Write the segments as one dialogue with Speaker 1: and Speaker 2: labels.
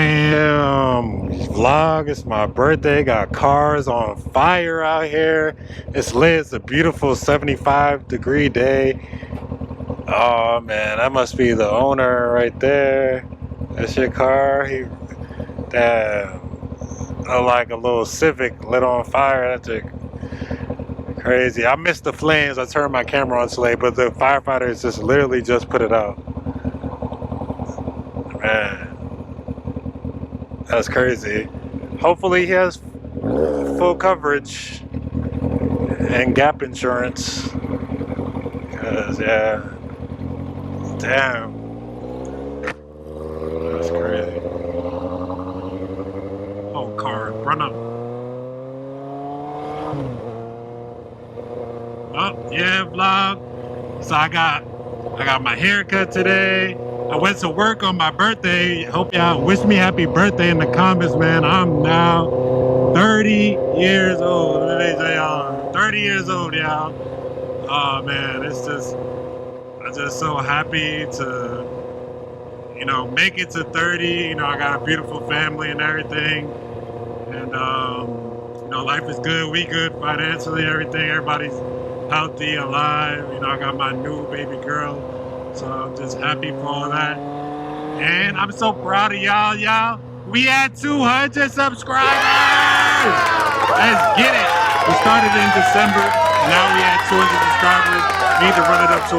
Speaker 1: Damn, vlog, it's my birthday. Got cars on fire out here. It's lit. It's a beautiful 75-degree day. Oh man, that must be the owner right there. That's your car. Damn, like a little Civic lit on fire. That's crazy. I missed the flames. I turned my camera on today, but the firefighters just literally just put it out. Man, that's crazy. Hopefully he has full coverage and gap insurance. Cause yeah, damn, that's crazy. Oh, car, run up. Oh yeah, vlog. So I got my haircut today. I went to work on my birthday. Hope y'all wish me happy birthday in the comments, man. I'm now 30 years old. 30 years old, y'all. Oh man, it's just, I'm just so happy to, you know, make it to 30. You know, I got a beautiful family and everything. And, you know, life is good. We good financially, everything. Everybody's healthy, alive. You know, I got my new baby girl. So I'm just happy for all that. And I'm so proud of y'all. We had 200 subscribers. Let's get it. We started in December. Now we had 200 subscribers. We need to run it up to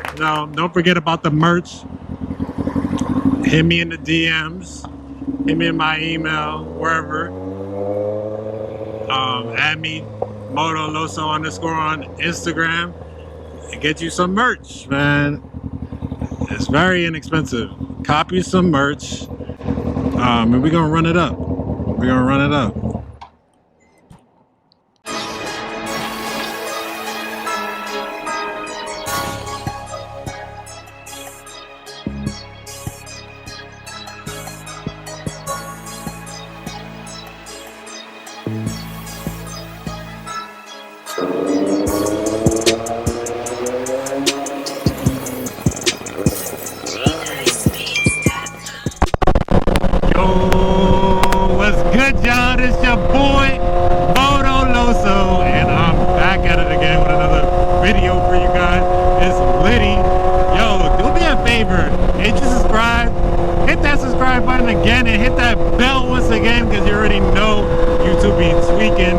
Speaker 1: 1,000. Now, don't forget about the merch. Hit me in the DMs. Hit me in my email, wherever. Add me, MOTO LOSO _ on Instagram. And get you some merch, man. It's very inexpensive. Copy some merch, and we're gonna run it up. We're gonna run it up. Y'all, it's your boy MOTO LOSO, and I'm back at it again with another video for you guys. It's litty. Yo, do me a favor, hit your subscribe, hit that subscribe button again, and hit that bell once again, because you already know YouTube be tweaking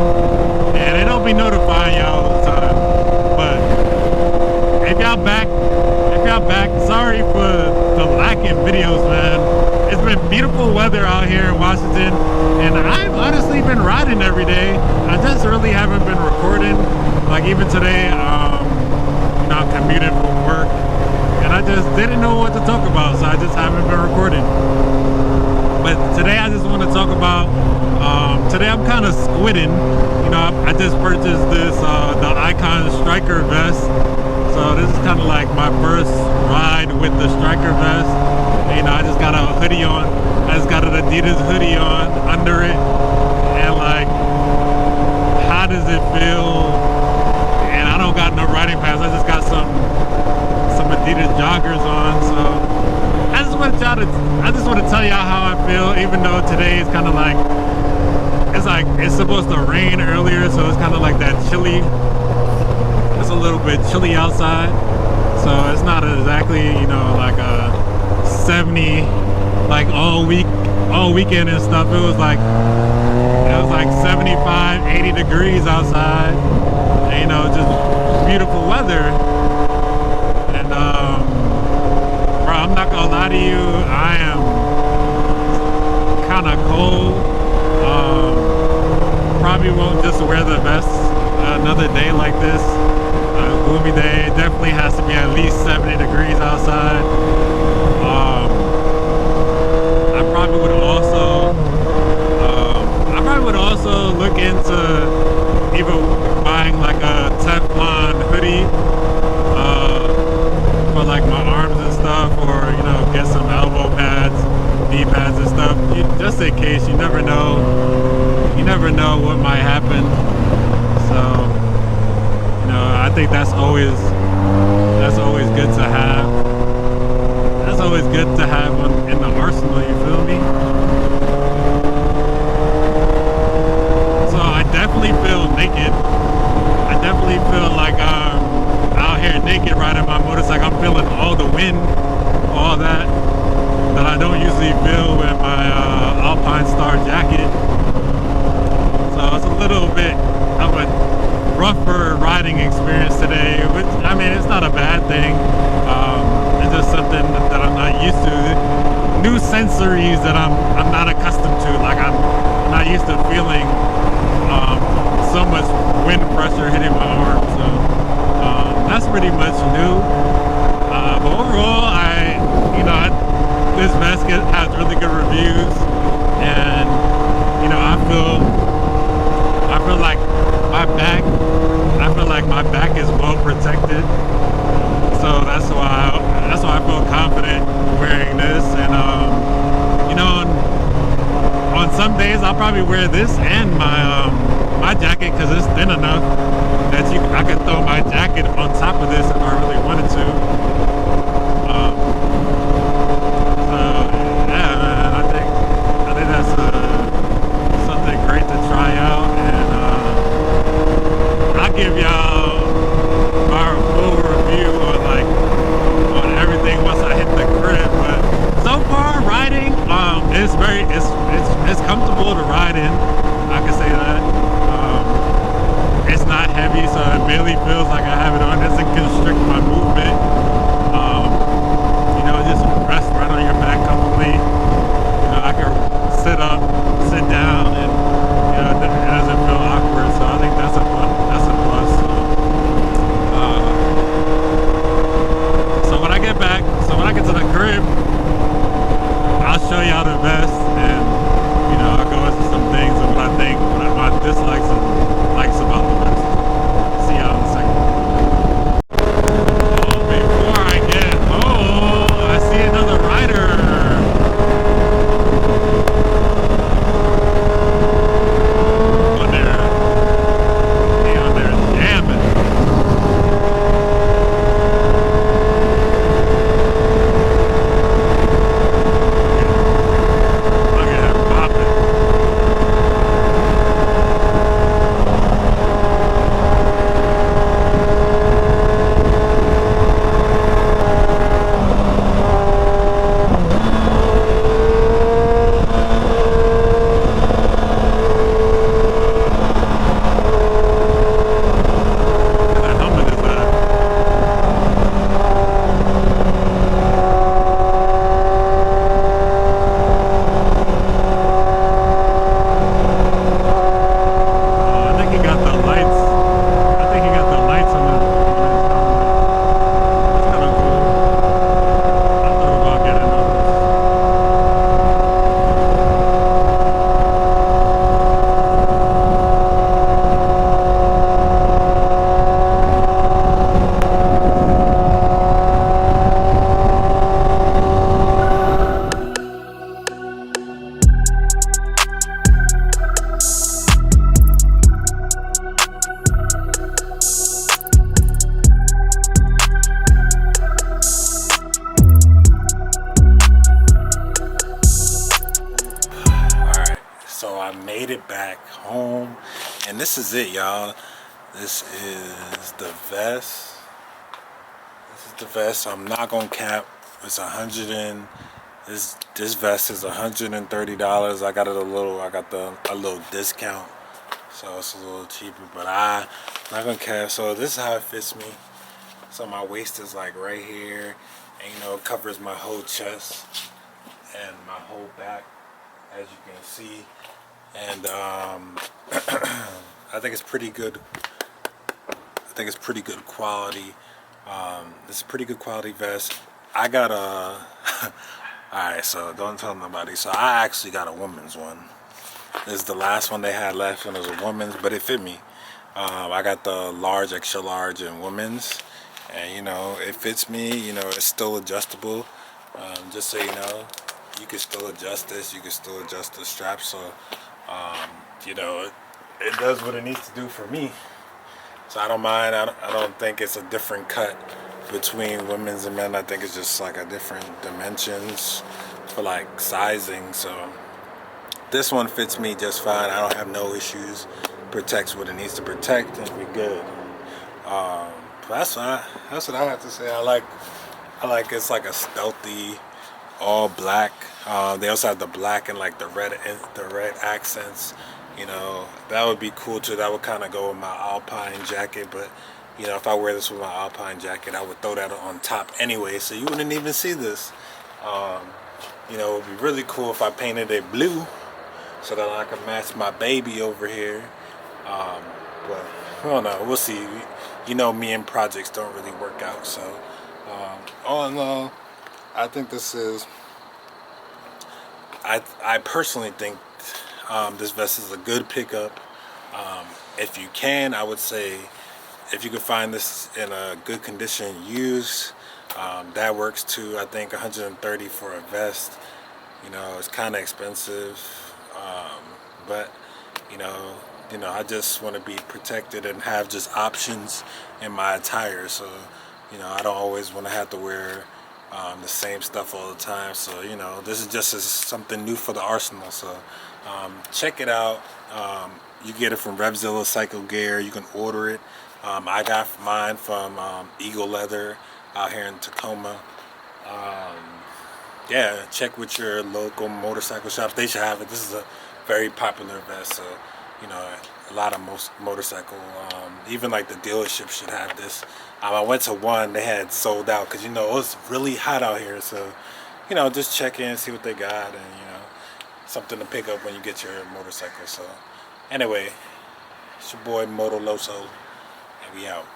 Speaker 1: and they don't be notifying y'all all the time. But if y'all back, sorry for the lack in videos, man. It's been beautiful weather out here in Washington, and I've honestly been riding every day. I just really haven't been recording. Like even today, you know, I'm commuting from work, and I just didn't know what to talk about, so I just haven't been recording. But today I just want to talk about, today I'm kind of squidding. You know, I just purchased this, the Icon Stryker vest. So this is kind of like my first ride with the Stryker vest. And, you know, I just got a hoodie on. I just got an Adidas hoodie on under it. And like, how does it feel? And I don't got no riding pants. I just got some Adidas joggers on. So I just want to tell y'all how I feel, even though today is kind of like, it's supposed to rain earlier, so it's kind of like that chilly. It's a little bit chilly outside, so it's not exactly, you know, like a 70 like all weekend and stuff. It was like 75, 80 degrees outside, and, you know, just beautiful weather. And bro, I'm not gonna lie to you, I am kind of cold. Probably won't just wear the vest another day like this. Gloomy day. It definitely has to be at least 70 degrees outside. I probably would also look into either buying like a Teflon hoodie for like my arms and stuff, or, you know, get some elbow pads, knee pads and stuff, just in case. You never know what might happen. So, you know, I think that's always good to have. That's always good to have in the arsenal, you feel me? usually feel with my Alpine Star jacket. So it's a little bit of a rougher riding experience today, which, I mean, it's not a bad thing. It's just something that I'm not used to. New sensories that I'm not accustomed to. Like, I'm not used to feeling so much wind pressure hitting my arm. So that's pretty much new. But overall, this vest has really good reviews, and I feel like my back is well protected. So that's why I feel confident wearing this. And on some days I'll probably wear this and my jacket, because it's thin enough that I could throw my jacket on top of this if I really wanted to. So yeah, man, I think that's something great to try out, and I'll give y'all my full review on everything once I hit the crib. But so far, riding it's comfortable to ride in. I can say that. It's not heavy, so it barely feels like I have it on. It doesn't constrict my movement. Just rest right on your back comfortably. I can sit up, sit down, and it doesn't feel awkward. So I think that's a plus. So when I get to the crib, I'll show y'all the vest, and I'll go into some things and what I think, my dislikes and likes about the vest. See y'all in a second. I see another rider. On there jamming. Look at him popping. Made it back home, and this is it, y'all. This is the vest. I'm not gonna cap. It's this vest is $130. I got a little discount, so it's a little cheaper, but I'm not gonna cap. So this is how it fits me. So my waist is like right here, and it covers my whole chest and my whole back, as you can see. And I think it's pretty good. Quality. This is a pretty good quality vest. I got a alright, so don't tell nobody. So I actually got a woman's one. This is the last one they had left, and it was a woman's, but it fit me. I got the large, extra large, and women's, and it fits me. It's still adjustable. Just so you can still adjust this. You can still adjust the strap. So it does what it needs to do for me. So I don't mind. I don't think it's a different cut between women's and men. I think it's just like a different dimensions for like sizing. So this one fits me just fine. I don't have no issues. Protects what it needs to protect, and we're good. That's what I have to say. I like it's like a stealthy
Speaker 2: all black. They also have the black and like the red accents. You know, that would be cool too. That would kind of go with my Alpine jacket, but you know, if I wear this with my Alpine jacket, I would throw that on top anyway, so you wouldn't even see this. You know, it would be really cool if I painted it blue so that I can match my baby over here. But I don't know, we'll see. You know, me and projects don't really work out, so all in all, I think this is, I personally think this vest is a good pickup. If you can, I would say if you could find this in a good condition used, that works too. I think 130 for a vest, you know, it's kind of expensive, but you know, I just want to be protected and have just options in my attire. So, you know, I don't always want to have to wear the same stuff all the time. So, you know, this is just something new for the arsenal. So, check it out. You get it from Revzilla Cycle Gear. You can order it. I got mine from Eagle Leather out here in Tacoma. Yeah, check with your local motorcycle shops. They should have it. This is a very popular vest, so you know, a lot of motorcycle, even like the dealership should have this. I went to one, they had sold out because you know it was really hot out here. So you know, just check in, see what they got, and you know, something to pick up when you get your motorcycle. So anyway, it's your boy MOTO LOSO, and we out.